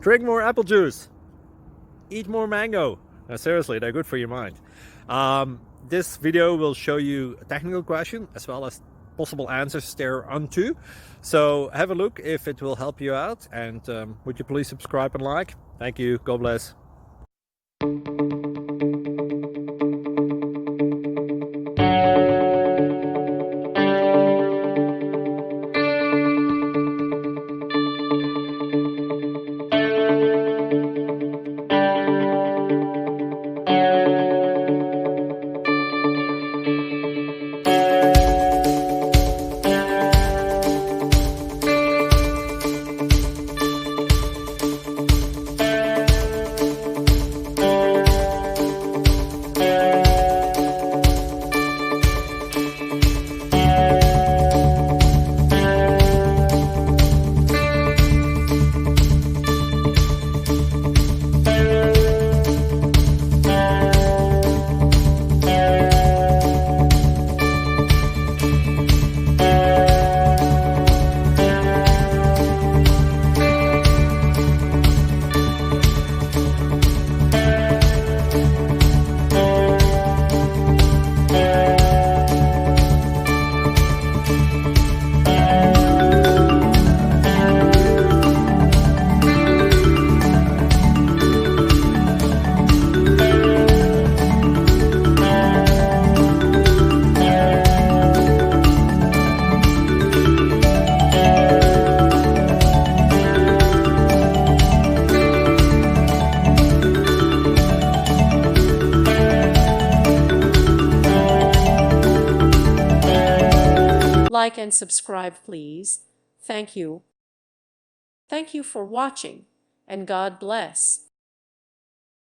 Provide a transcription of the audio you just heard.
Drink more apple juice. Eat more mango. No, seriously, they're good for your mind. This video will show you a technical question as well as possible answers thereunto. So have a look if it will help you out, and would you please subscribe and like? Thank you. God bless. Like and subscribe, please. Thank you. Thank you for watching, and God bless.